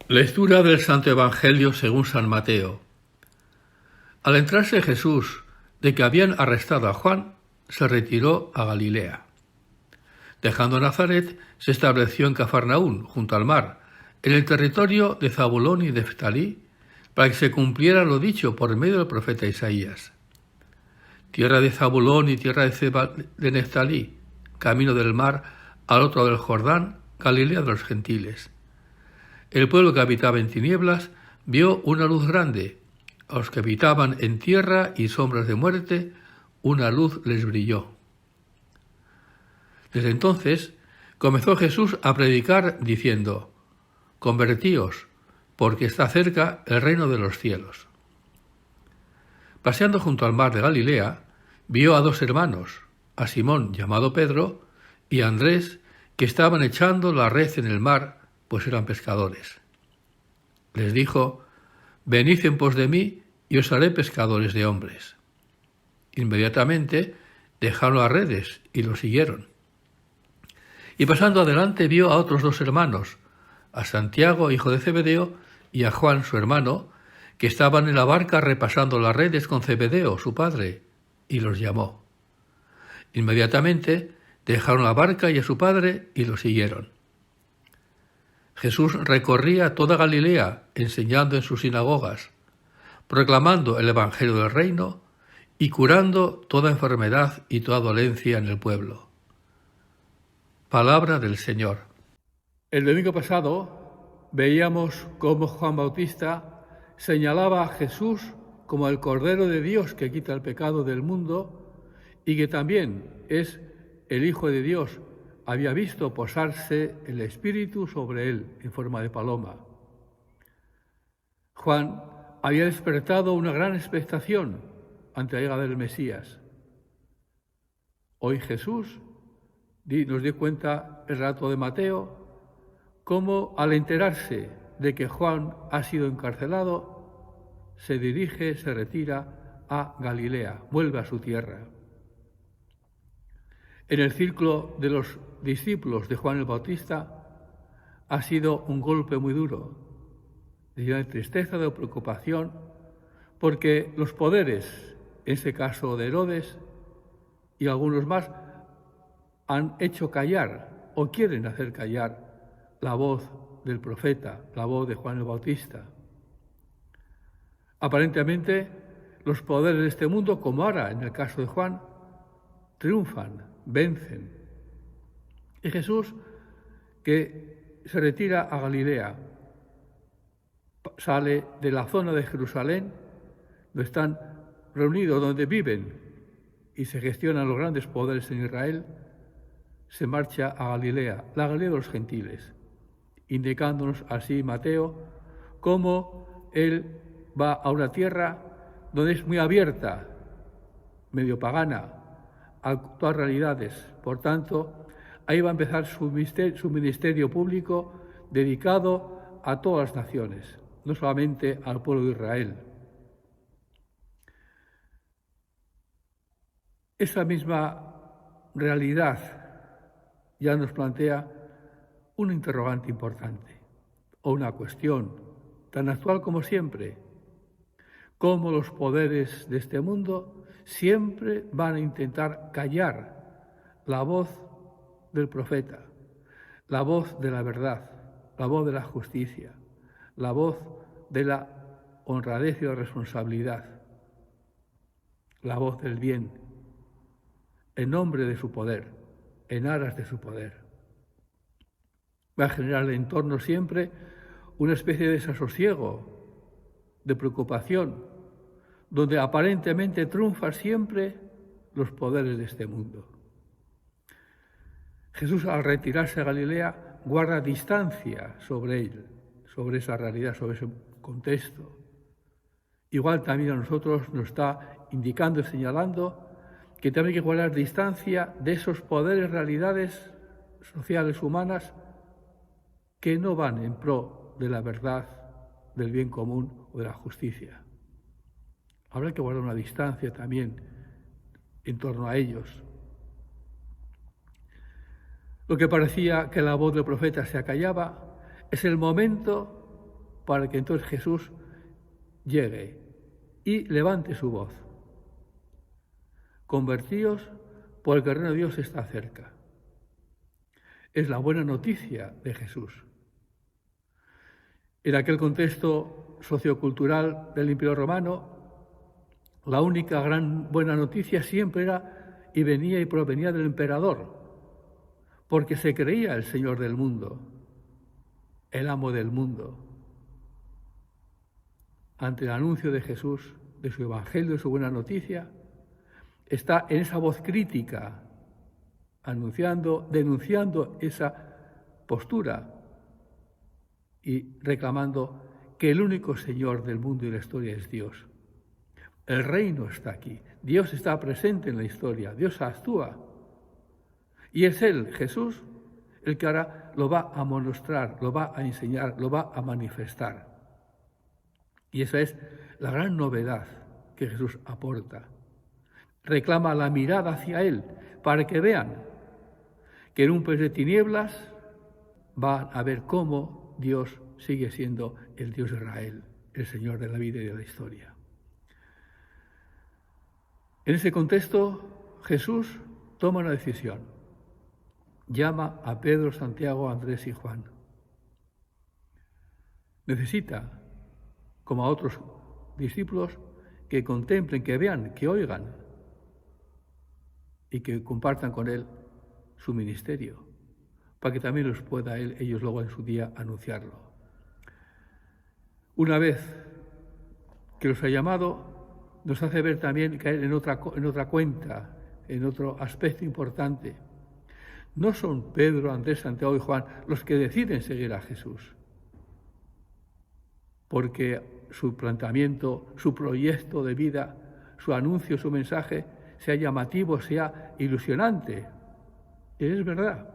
Lectura del Santo Evangelio según San Mateo. Al enterarse Jesús de que habían arrestado a Juan, se retiró a Galilea. Dejando Nazaret, se estableció en Cafarnaún, junto al mar, en el territorio de Zabulón y Neftalí, para que se cumpliera lo dicho por medio del profeta Isaías. Tierra de Zabulón y tierra de Neftalí, camino del mar, al otro del Jordán, Galilea de los gentiles. El pueblo que habitaba en tinieblas vio una luz grande. A los que habitaban en tierra y sombras de muerte, una luz les brilló. Desde entonces comenzó Jesús a predicar diciendo: «Convertíos, porque está cerca el reino de los cielos». Paseando junto al mar de Galilea, vio a dos hermanos, a Simón, llamado Pedro, y a Andrés, que estaban echando la red en el mar, pues eran pescadores. Les dijo: «Venid en pos de mí, y os haré pescadores de hombres». Inmediatamente dejaron las redes y lo siguieron. Y pasando adelante vio a otros dos hermanos, a Santiago, hijo de Zebedeo, y a Juan, su hermano, que estaban en la barca repasando las redes con Zebedeo, su padre, y los llamó. Inmediatamente dejaron la barca y a su padre y lo siguieron. Jesús recorría toda Galilea, enseñando en sus sinagogas, proclamando el Evangelio del reino y curando toda enfermedad y toda dolencia en el pueblo. Palabra del Señor. El domingo pasado veíamos cómo Juan Bautista señalaba a Jesús como el Cordero de Dios que quita el pecado del mundo y que también es el Hijo de Dios. Había visto posarse el Espíritu sobre él en forma de paloma. Juan había despertado una gran expectación ante la llegada del Mesías. Hoy Jesús nos dio cuenta el relato de Mateo, cómo al enterarse de que Juan ha sido encarcelado, se retira a Galilea, vuelve a su tierra. En el círculo de los discípulos de Juan el Bautista ha sido un golpe muy duro, de tristeza, de preocupación, porque los poderes, en este caso de Herodes y algunos más, han hecho callar o quieren hacer callar la voz del profeta, la voz de Juan el Bautista. Aparentemente, los poderes de este mundo, como ahora en el caso de Juan, triunfan, vencen. Y Jesús, que se retira a Galilea, sale de la zona de Jerusalén, donde están reunidos, donde viven y se gestionan los grandes poderes en Israel, se marcha a Galilea, la Galilea de los gentiles, indicándonos así Mateo cómo él va a una tierra donde es muy abierta, medio pagana, a todas realidades. Por tanto, ahí va a empezar su ministerio público dedicado a todas las naciones, no solamente al pueblo de Israel. Esa misma realidad ya nos plantea un interrogante importante, o una cuestión tan actual como siempre: cómo los poderes de este mundo siempre van a intentar callar la voz del profeta, la voz de la verdad, la voz de la justicia, la voz de la honradez y la responsabilidad, la voz del bien, en nombre de su poder, en aras de su poder. Va a generar en el entorno siempre una especie de desasosiego, de preocupación, donde aparentemente triunfan siempre los poderes de este mundo. Jesús, al retirarse a Galilea, guarda distancia sobre él, sobre esa realidad, sobre ese contexto. Igual también a nosotros nos está indicando y señalando que también hay que guardar distancia de esos poderes, realidades sociales humanas que no van en pro de la verdad, del bien común o de la justicia. Habrá que guardar una distancia también en torno a ellos. Lo que parecía que la voz del profeta se acallaba es el momento para que entonces Jesús llegue y levante su voz. Convertíos, porque el reino de Dios está cerca. Es la buena noticia de Jesús. En aquel contexto sociocultural del Imperio Romano, la única gran buena noticia siempre era y venía y provenía del emperador, porque se creía el Señor del mundo, el amo del mundo. Ante el anuncio de Jesús, de su evangelio, de su buena noticia, está en esa voz crítica, denunciando esa postura y reclamando que el único Señor del mundo y la historia es Dios. El reino está aquí, Dios está presente en la historia, Dios actúa. Y es Él, Jesús, el que ahora lo va a mostrar, lo va a enseñar, lo va a manifestar. Y esa es la gran novedad que Jesús aporta. Reclama la mirada hacia Él para que vean que en un país de tinieblas van a ver cómo Dios sigue siendo el Dios de Israel, el Señor de la vida y de la historia. En ese contexto, Jesús toma una decisión. Llama a Pedro, Santiago, Andrés y Juan. Necesita, como a otros discípulos, que contemplen, que vean, que oigan y que compartan con Él su ministerio, para que también los pueda ellos luego en su día anunciarlo. Una vez que los ha llamado, nos hace ver también caer en otra cuenta, en otro aspecto importante. No son Pedro, Andrés, Santiago y Juan los que deciden seguir a Jesús, porque su planteamiento, su proyecto de vida, su anuncio, su mensaje, sea llamativo, sea ilusionante. Es verdad.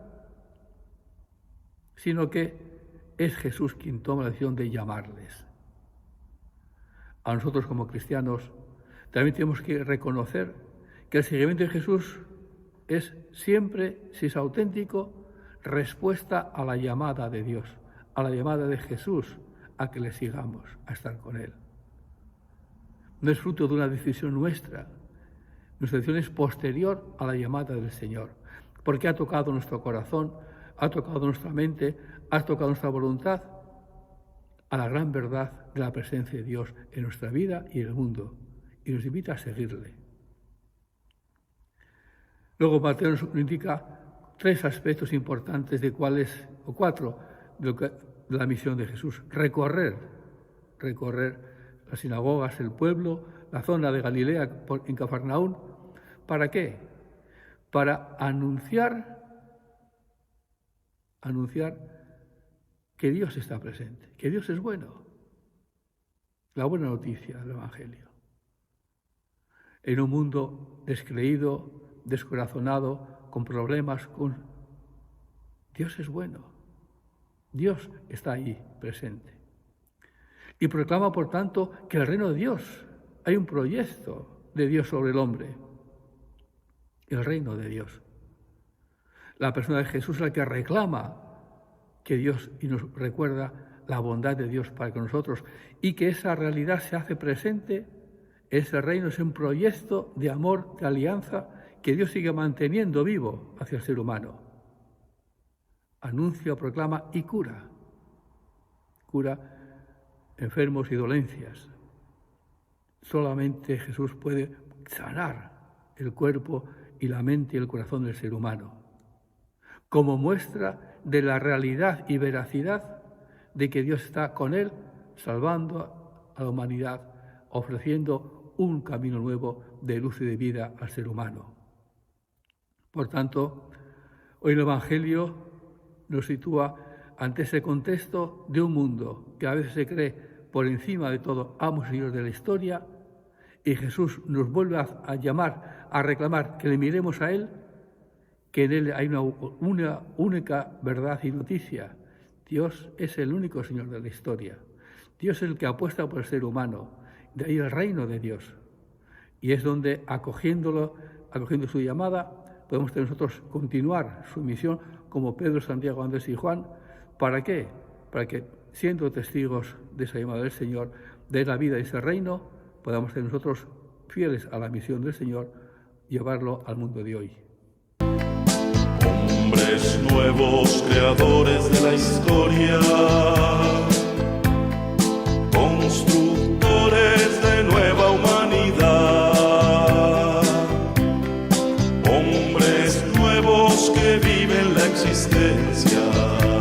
Sino que es Jesús quien toma la decisión de llamarles. A nosotros como cristianos también tenemos que reconocer que el seguimiento de Jesús es siempre, si es auténtico, respuesta a la llamada de Dios, a la llamada de Jesús, a que le sigamos, a estar con Él. No es fruto de una decisión nuestra. Nuestra decisión es posterior a la llamada del Señor, porque ha tocado nuestro corazón, ha tocado nuestra mente, ha tocado nuestra voluntad a la gran verdad de la presencia de Dios en nuestra vida y en el mundo, y nos invita a seguirle. Luego Mateo nos indica 3 aspectos importantes de cuatro de la misión de Jesús. Recorrer las sinagogas, el pueblo, la zona de Galilea en Cafarnaún. ¿Para qué? Para anunciar que Dios está presente, que Dios es bueno. La buena noticia del Evangelio. En un mundo descreído, descorazonado, con problemas, Dios es bueno. Dios está ahí presente. Y proclama, por tanto, que el reino de Dios, hay un proyecto de Dios sobre el hombre. El reino de Dios. La persona de Jesús es la que reclama que Dios y nos recuerda la bondad de Dios para con nosotros y que esa realidad se hace presente. Ese reino es un proyecto de amor, de alianza que Dios sigue manteniendo vivo hacia el ser humano. Anuncia, proclama y cura. Cura enfermos y dolencias. Solamente Jesús puede sanar el cuerpo y la mente y el corazón del ser humano, como muestra de la realidad y veracidad de que Dios está con él, salvando a la humanidad, ofreciendo un camino nuevo de luz y de vida al ser humano. Por tanto, hoy el Evangelio nos sitúa ante ese contexto de un mundo que a veces se cree por encima de todo amo y señor de la historia, y Jesús nos vuelve a llamar, a reclamar que le miremos a Él, que en Él hay una única verdad y noticia. Dios es el único Señor de la historia. Dios es el que apuesta por el ser humano. De ahí el reino de Dios. Y es donde, acogiendo su llamada, podemos nosotros continuar su misión como Pedro, Santiago, Andrés y Juan. ¿Para qué? Para que siendo testigos de esa llamada del Señor, de la vida y ese reino, podamos ser nosotros fieles a la misión del Señor, llevarlo al mundo de hoy. Hombres nuevos, creadores de la historia, constructores de nueva humanidad, hombres nuevos que viven la existencia